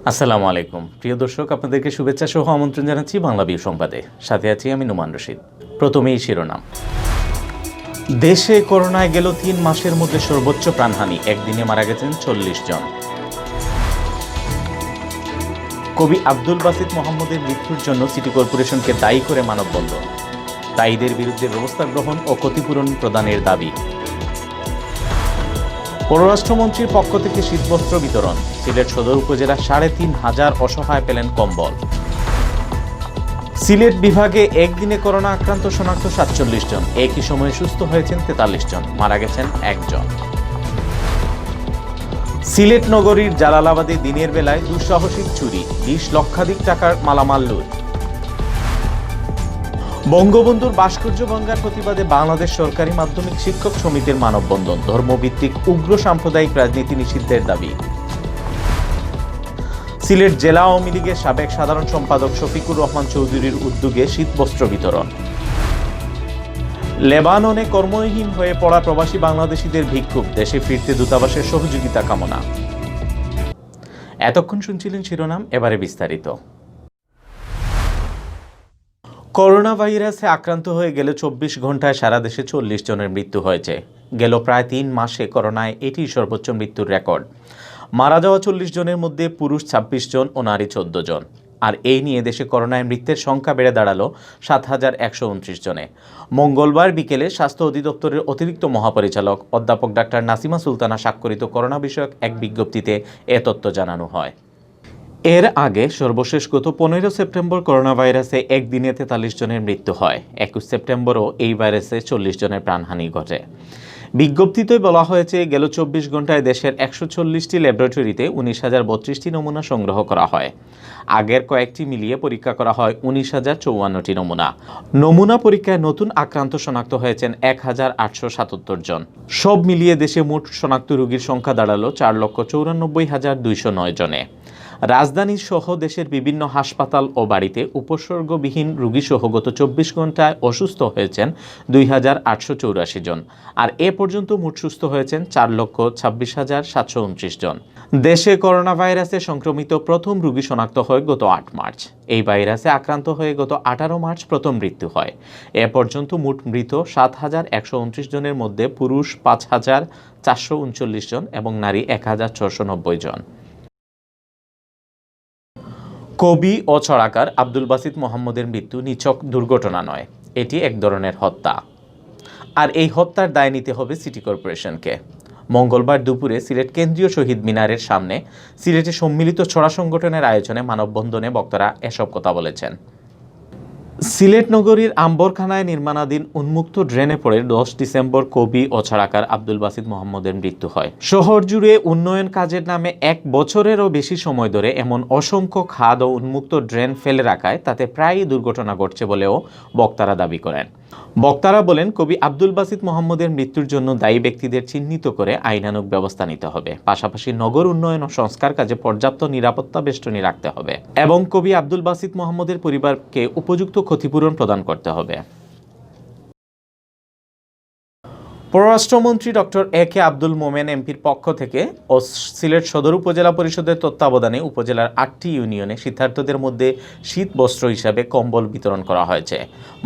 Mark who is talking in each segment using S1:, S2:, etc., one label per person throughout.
S1: আসসালামু আলাইকুম প্রিয় দর্শক, আপনাদেরকে শুভেচ্ছা সহ আমন্ত্রণ জানাচ্ছি বাংলাভিউ সংবাদে। সাথে আছি আমি নুমান রশিদ। প্রথমেই শিরোনাম। দেশে করোনায় গেল 3 মাসের মধ্যে সর্বোচ্চ প্রাণহানি, একদিনে মারা গেছেন 40 জন। কবি আব্দুল বাসিত মোহাম্মদের মৃত্যুর জন্য সিটি কর্পোরেশনকে দায়ী করে মানববন্ধন। দায়ীদের বিরুদ্ধে ব্যবস্থা গ্রহণ ও ক্ষতিপূরণ প্রদানের দাবি। পররাষ্ট্রমন্ত্রীর পক্ষ থেকে শীতবস্ত্র বিতরণ। সিলেট সদর উপজেলা ৩,৫০০ অসহায় পেলেন কম্বল। সিলেট বিভাগে একদিনে করোনা আক্রান্ত শনাক্ত ৪৭ জন, একই সময়ে সুস্থ হয়েছেন ৪৩ জন, মারা গেছেন 1 জন। সিলেট নগরীর জালালাবাদে দিনের বেলায় দুঃসাহসিক চুরি, ২০ লক্ষাধিক টাকার মালামাল লুট। বঙ্গবন্ধুর ভাস্কর্য ভাঙার প্রতিবাদে বাংলাদেশ সরকারি মাধ্যমিক শিক্ষক সমিতির মানববন্ধন। ধর্মভিত্তিক উগ্র সাম্প্রদায়িক রাজনীতি নিষিদ্ধের দাবি। সিলেট জেলা আওয়ামী লীগের সাবেক সাধারণ সম্পাদক শফিকুর রহমান চৌধুরীর উদ্যোগে শীতবস্ত্র বিতরণ। লেবাননে কর্মহীন হয়ে পড়া প্রবাসী বাংলাদেশিদের ভিক্ষুক, দেশে ফিরতে দূতাবাসের সহযোগিতা কামনা। এতক্ষণ শুনছিলেন শিরোনাম, এবারে বিস্তারিত। করোনা ভাইরাসে আক্রান্ত হয়ে গেলে ২৪ ঘন্টায় সারা দেশে ৪০ জনের মৃত্যু হয়েছে। গেল প্রায় ৩ মাসে করোনায় এটি সর্বোচ্চ মৃত্যুর রেকর্ড। মারা যাওয়া ৪০ জনের মধ্যে পুরুষ ২৬ জন ও নারী ১৪ জন। আর এই নিয়ে দেশে করোনায় মৃত্যুর সংখ্যা বেড়ে দাঁড়ালো ৭,১২৯ জনে। মঙ্গলবার বিকেলে স্বাস্থ্য অধিদপ্তরের অতিরিক্ত মহাপরিচালক অধ্যাপক ডাক্তার নাসিমা সুলতানা স্বাক্ষরিত করোনা বিষয়ক এক বিজ্ঞপ্তিতে এ তথ্য জানানো হয়। এর আগে সর্বশেষ গত ১৫ সেপ্টেম্বর করোনা ভাইরাসে একদিনে ৪৩ জনের মৃত্যু হয়। ২১ সেপ্টেম্বরও এই ভাইরাসে ৪০ জনের প্রাণহানি ঘটে। বিজ্ঞপ্তিতে বলা হয়েছে, গেল ২৪ ঘন্টায় দেশের ১৪০টি ল্যাবরেটরিতে ১৯,০৩২টি নমুনা সংগ্রহ করা হয়। আগের কয়েকটি মিলিয়ে পরীক্ষা করা হয় ১৯,০৫৪টি নমুনা। নমুনা পরীক্ষায় নতুন আক্রান্ত শনাক্ত হয়েছেন ১,৮৭৭ জন। সব মিলিয়ে দেশে মোট শনাক্ত রোগীর সংখ্যা দাঁড়ালো ৪,৯৪,২০৯ জনে। রাজধানী সহ দেশের বিভিন্ন হাসপাতাল ও বাড়িতে উপসর্গবিহীন রোগীসহ গত ২৪ ঘন্টায় অসুস্থ হয়েছেন ২,৮৮৪ জন। আর এ পর্যন্ত মোট সুস্থ হয়েছেন ৪,২৬,৭২৯ জন। দেশে করোনা ভাইরাসে সংক্রমিত প্রথম রোগী শনাক্ত হয় গত ৮ মার্চ। এই ভাইরাসে আক্রান্ত হয়ে গত ১৮ মার্চ প্রথম মৃত্যু হয়। এ পর্যন্ত মোট মৃত ৭,১২৯ জনের মধ্যে পুরুষ ৫,৪৩৯ জন এবং নারী ১,৬৯০ জন। কবি ও ছড়াকার আব্দুল বাসিত মোহাম্মদের মৃত্যু নিছক দুর্ঘটনা নয়, এটি এক ধরনের হত্যা। আর এই হত্যার দায় নিতে হবে সিটি কর্পোরেশনকে। মঙ্গলবার দুপুরে সিলেট কেন্দ্রীয় শহীদ মিনারের সামনে সিলেটে সম্মিলিত ছড়া সংগঠনের আয়োজনে মানববন্ধনে বক্তারা এসব কথা বলেছেন। সিলেট নগরীর আম্বরখানায় নির্মাণাধীন উন্মুক্ত ড্রেনে পড়ে ১০ ডিসেম্বর কবি ও ছড়াকার আব্দুল বাসিত মোহাম্মদের মৃত্যু হয়। শহর জুড়ে উন্নয়ন কাজের নামে ১ বছরেরও বেশি সময় ধরে এমন অসংখ্য খাদ ও উন্মুক্ত ড্রেন ফেলে রাখায় তাতে প্রায়ই দুর্ঘটনা ঘটছে বলেও বক্তারা দাবি করেন। বক্তারা বলেন, কবি আব্দুল বাসিত মোহাম্মদের মৃত্যুর জন্য দায়ী ব্যক্তিদের চিহ্নিত করে আইনানুগ ব্যবস্থা নিতে হবে। পাশাপাশি নগর উন্নয়ন ও সংস্কার কাজে পর্যাপ্ত নিরাপত্তা বেষ্টনী রাখতে হবে এবং কবি আব্দুল বাসিত মোহাম্মদের পরিবারকে উপযুক্ত ক্ষতিপূরণ প্রদান করতে হবে। পররাষ্ট্রমন্ত্রী ডক্টর এ.কে আব্দুল মোমেন এমপির পক্ষ থেকে ও সিলেট সদর উপজেলা পরিষদের তত্ত্বাবধানে উপজেলার ৮টি ইউনিয়নে শীতার্তদের মধ্যে শীত বস্ত্র হিসাবে কম্বল বিতরণ করা হয়েছে।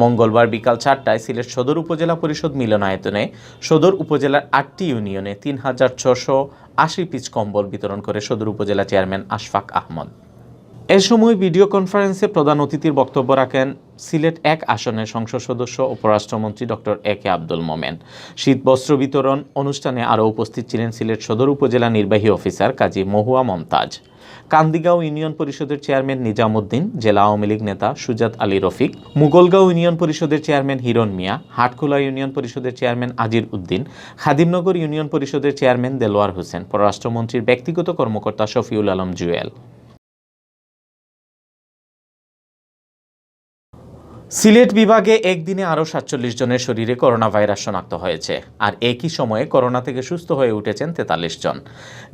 S1: মঙ্গলবার বিকাল ৪টায় সিলেট সদর উপজেলা পরিষদ মিলনায়তনে সদর উপজেলার ৮টি ইউনিয়নে ৩,৬৮০ পিস কম্বল বিতরণ করে সদর উপজেলা চেয়ারম্যান আশফাক আহমদ। এ সময় ভিডিও কনফারেন্সে প্রধান অতিথির বক্তব্য রাখেন সিলেট ১ আসনের সংসদ সদস্য ও পররাষ্ট্রমন্ত্রী ডক্টর এ.কে আব্দুল মোমেন। শীতবস্ত্র বিতরণ অনুষ্ঠানে আরও উপস্থিত ছিলেন সিলেট সদর উপজেলা নির্বাহী অফিসার কাজী মহুয়া মমতাজ, কান্দিগাঁও ইউনিয়ন পরিষদের চেয়ারম্যান নিজামুদ্দিন, জেলা আওয়ামী লীগ নেতা সুজাত আলী রফিক, মুগলগাঁও ইউনিয়ন পরিষদের চেয়ারম্যান হিরণ মিয়া, হাটখোলা ইউনিয়ন পরিষদের চেয়ারম্যান আজির উদ্দিন, খাদিমনগর ইউনিয়ন পরিষদের চেয়ারম্যান দেলোয়ার হোসেন, পররাষ্ট্রমন্ত্রীর ব্যক্তিগত কর্মকর্তা শফিউল আলম জুয়েল। সিলেট বিভাগে একদিনে আরও ৪৭ জনের শরীরে করোনা ভাইরাস শনাক্ত হয়েছে। আর একই সময়ে করোনা থেকে সুস্থ হয়ে উঠেছেন ৪৩ জন।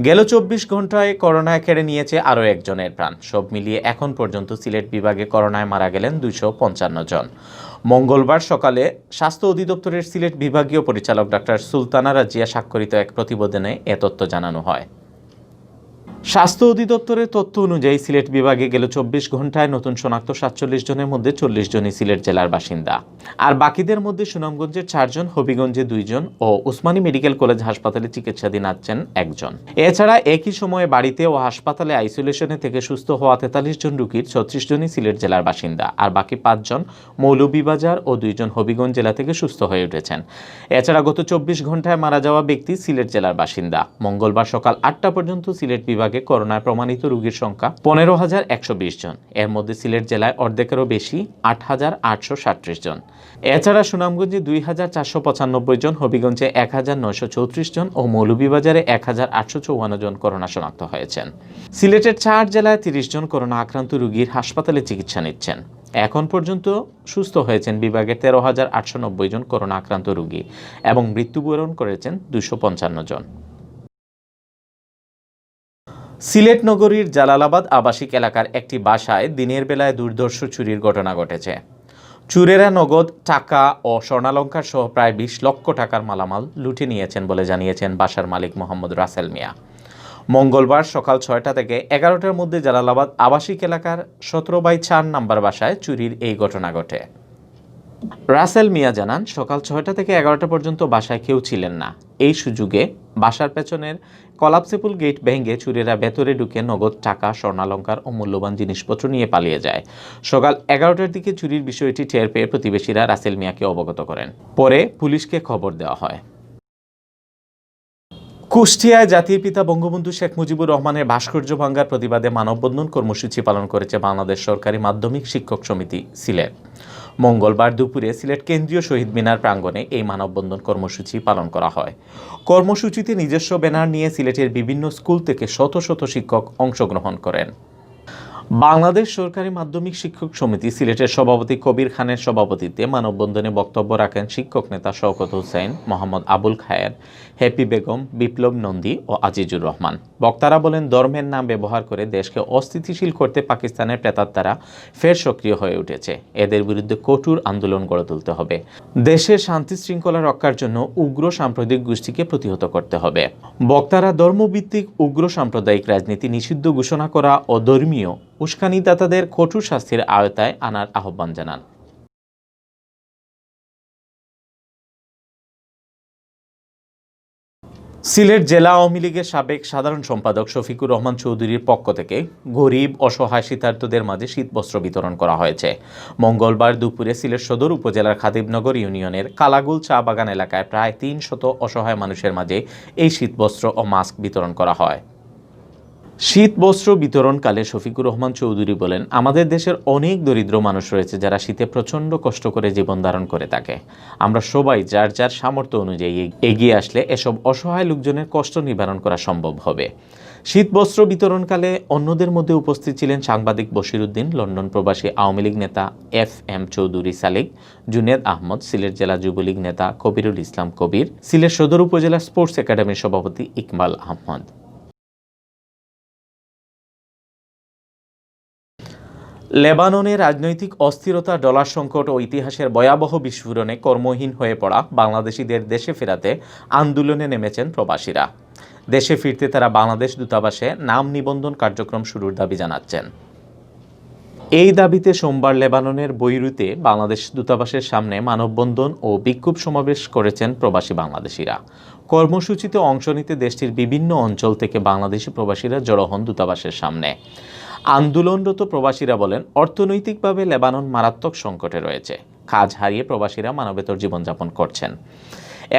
S1: গেল ২৪ ঘন্টায় করোনায় কেড়ে নিয়েছে আরও একজনের প্রাণ। সব মিলিয়ে এখন পর্যন্ত সিলেট বিভাগে করোনায় মারা গেলেন ২৫৫ জন। মঙ্গলবার সকালে স্বাস্থ্য অধিদপ্তরের সিলেট বিভাগীয় পরিচালক ডাক্তার সুলতানা রাজিয়া স্বাক্ষরিত এক প্রতিবেদনে এ তথ্য জানানো হয়। স্বাস্থ্য অধিদপ্তরের তথ্য অনুযায়ী সিলেট বিভাগে গেল ২৪ ঘন্টায় নতুন শনাক্ত ৪৭ জনের মধ্যে ৪০ জনই সিলেট জেলার বাসিন্দা। আর বাকিদের মধ্যে সুনামগঞ্জের ৪ জন, হবিগঞ্জে ২ জন ও উসমানী মেডিকেল কলেজ হাসপাতালে চিকিৎসাধীন আছেন ১ জন। এছাড়া একই সময়ে বাড়িতে ও হাসপাতালে আইসোলেশনে থেকে সুস্থ হওয়া ৪৩ জন রোগীর ৩৬ জনই সিলেট জেলার বাসিন্দা। আর বাকি ৫ জন মৌলভীবাজার ও ২ জন হবিগঞ্জ জেলা থেকে সুস্থ হয়ে উঠেছেন। এছাড়া গত ২৪ ঘন্টায় মারা যাওয়া ব্যক্তি সিলেট জেলার বাসিন্দা। মঙ্গলবার সকাল ৮টা পর্যন্ত সিলেট বিভাগে করোনায় প্রমাণিত রোগীর সংখ্যা ১৫,১২০ জন। এর মধ্যে সিলেট জেলায় অর্ধেকেরও বেশি ৮,৮৩৭ জন। এছাড়া সুনামগঞ্জে ২,৪৯৫ জন, হবিগঞ্জে ১,৯৩৪ জন ও মৌলভীবাজারে ১,৮৫৪ জন করোনা শনাক্ত হয়েছেন। সিলেটের ৪ জেলায় ৩০ জন করোনা আক্রান্ত রোগীর হাসপাতালে চিকিৎসা নিচ্ছেন। এখন পর্যন্ত সুস্থ হয়েছেন বিভাগের ১৩,৮৯০ জন করোনা আক্রান্ত রোগী এবং মৃত্যুবরণ করেছেন ২৫৫ জন। সিলেট নগরীর জালালাবাদ আবাসিক এলাকার একটি বাসায় দিনের বেলায় দুর্ধর্ষ চুরির ঘটনা ঘটেছে। চোরেরা নগদ, টাকা ও স্বর্ণালংকার সহ প্রায় ২০ লক্ষ টাকার মালামাল লুটে নিয়েছেন বলে জানিয়েছেন বাসার মালিক মোহাম্মদ রাসেল মিয়া। মঙ্গলবার সকাল ৬টা থেকে ১১টার মধ্যে জালালাবাদ আবাসিক এলাকার ১৭/৪ নম্বর বাসায় চুরির এই ঘটনা ঘটে। রাসেল মিয়া জানান, সকাল ৬টা থেকে ১১টা পর্যন্ত বাসায় কেউ ছিলেন না। এই সুযোগে বাসার পেছনের কলাপসেবল গেট ভেঙে চুরেরা ভেতরে ঢুকে নগদ, টাকা, স্বর্ণালংকার ও মূল্যবান জিনিসপত্র নিয়ে পালিয়ে যায়। সকাল ১১টার দিকে চুরির বিষয়টি টের পেয়ে প্রতিবেশীরা রাসেল মিয়াকে অবগত করেন। পরে পুলিশকে খবর দেওয়া হয়। কুষ্টিয়ায় জাতির পিতা বঙ্গবন্ধু শেখ মুজিবুর রহমানের ভাস্কর্য ভাঙ্গার প্রতিবাদে মানববন্ধন কর্মসূচি পালন করেছে বাংলাদেশ সরকারি মাধ্যমিক শিক্ষক সমিতি সিলেট। মঙ্গলবার দুপুরে সিলেট কেন্দ্রীয় শহীদ মিনার প্রাঙ্গণে এই মানববন্ধন কর্মসূচি পালন করা হয়। কর্মসূচিতে নিজস্ব ব্যানার নিয়ে সিলেটের বিভিন্ন স্কুল থেকে শত শত শিক্ষক অংশগ্রহণ করেন। বাংলাদেশ সরকারি মাধ্যমিক শিক্ষক সমিতি সিলেটের সভাপতি কবির খানের সভাপতিত্বে মানববন্ধনে বক্তব্য রাখেন শিক্ষক নেতা শওকত হোসেন, মোহাম্মদ আবুল খায়ের, হ্যাপি বেগম, বিপ্লব নন্দী ও আজিজুর রহমান। বক্তারা বলেন, ধর্মের নাম ব্যবহার করে দেশকে অস্থিতিশীল করতে পাকিস্তানের প্রেতাত্মারা ফের সক্রিয় হয়ে উঠেছে। এদের বিরুদ্ধে কঠোর আন্দোলন গড়ে তুলতে হবে। দেশের শান্তি শৃঙ্খলা রক্ষার জন্য উগ্র সাম্প্রদায়িক গোষ্ঠীকে প্রতিহত করতে হবে। বক্তারা ধর্মভিত্তিক উগ্র সাম্প্রদায়িক রাজনীতি নিষিদ্ধ ঘোষণা করা ও ধর্মীয় উস্কানিদাতাদের কঠোর শাস্তির আওতায় আনার আহ্বান জানান। সিলেট জেলা আওয়ামী লীগের সাবেক সাধারণ সম্পাদক শফিকুর রহমান চৌধুরীর পক্ষ থেকে গরিব অসহায় শীতার্তদের মাঝে শীতবস্ত্র বিতরণ করা হয়েছে। মঙ্গলবার দুপুরে সিলেট সদর উপজেলার খাদিমনগর ইউনিয়নের কালাগুল চা বাগান এলাকায় প্রায় ৩০০ অসহায় মানুষের মাঝে এই শীতবস্ত্র ও মাস্ক বিতরণ করা হয়। শীতবস্ত্র বিতরণকালে শফিকুর রহমান চৌধুরী বলেন, আমাদের দেশের অনেক দরিদ্র মানুষ রয়েছে যারা শীতে প্রচণ্ড কষ্ট করে জীবন ধারণ করে থাকে। আমরা সবাই যার যার সামর্থ্য অনুযায়ী এগিয়ে আসলে এসব অসহায় লোকজনের কষ্ট নিবারণ করা সম্ভব হবে। শীতবস্ত্র বিতরণকালে অন্যদের মধ্যে উপস্থিত ছিলেন সাংবাদিক বশির উদ্দিন, লন্ডন প্রবাসী আওয়ামী লীগ নেতা FM চৌধুরী সালেক, জুনেদ আহমদ, সিলেট জেলা যুবলীগ নেতা কবিরুল ইসলাম কবির, সিলেট সদর উপজেলা স্পোর্টস একাডেমির সভাপতি ইকবাল আহমদ। লেবাননে রাজনৈতিক অস্থিরতা, ডলার সংকট ও ইতিহাসের ভয়াবহ বিস্ফোরণে কর্মহীন হয়ে পড়া বাংলাদেশিদের দেশে ফেরাতে আন্দোলনে নেমেছেন প্রবাসীরা। দেশে ফিরতে তারা বাংলাদেশ দূতাবাসে নাম নিবন্ধন কার্যক্রম শুরুর দাবি জানাচ্ছেন। এই দাবিতে সোমবার লেবাননের বৈরুতে বাংলাদেশ দূতাবাসের সামনে মানববন্ধন ও বিক্ষোভ সমাবেশ করেছেন প্রবাসী বাংলাদেশিরা। কর্মসূচিতে অংশ নিতে দেশটির বিভিন্ন অঞ্চল থেকে বাংলাদেশি প্রবাসীরা জড়ো হন দূতাবাসের সামনে। আন্দোলনরত প্রবাসীরা বলেন, অর্থনৈতিকভাবে লেবানন মারাত্মক সংকটে রয়েছে। কাজ হারিয়ে প্রবাসীরা মানবেতর জীবনযাপন করছেন।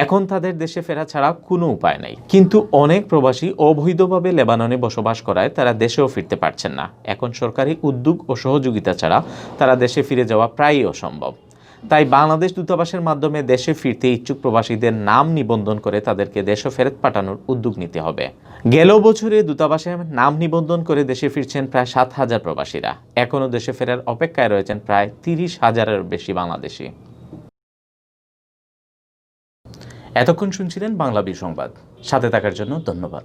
S1: এখন তাদের দেশে ফেরা ছাড়া কোনো উপায় নেই। কিন্তু অনেক প্রবাসী অবৈধভাবে লেবাননে বসবাস করায় তারা দেশেও ফিরতে পারছেন না। এখন সরকারি উদ্যোগ ও সহযোগিতা ছাড়া তারা দেশে ফিরে যাওয়া প্রায়ই অসম্ভব। তাই বাংলাদেশ দূতাবাসের মাধ্যমে দেশে ফিরতে ইচ্ছুক প্রবাসীদের নাম নিবন্ধন করে তাদেরকে দেশে ফেরত পাঠানোর উদ্যোগ নিতে হবে। গেল বছরে দূতাবাসে নাম নিবন্ধন করে দেশে ফিরছেন প্রায় ৭,০০০ প্রবাসীরা। এখনও দেশে ফেরার অপেক্ষায় রয়েছেন প্রায় ৩০,০০০-এর বেশি বাংলাদেশি। এতক্ষণ শুনছিলেন বাংলাভিউ সংবাদ। সাথে থাকার জন্য ধন্যবাদ।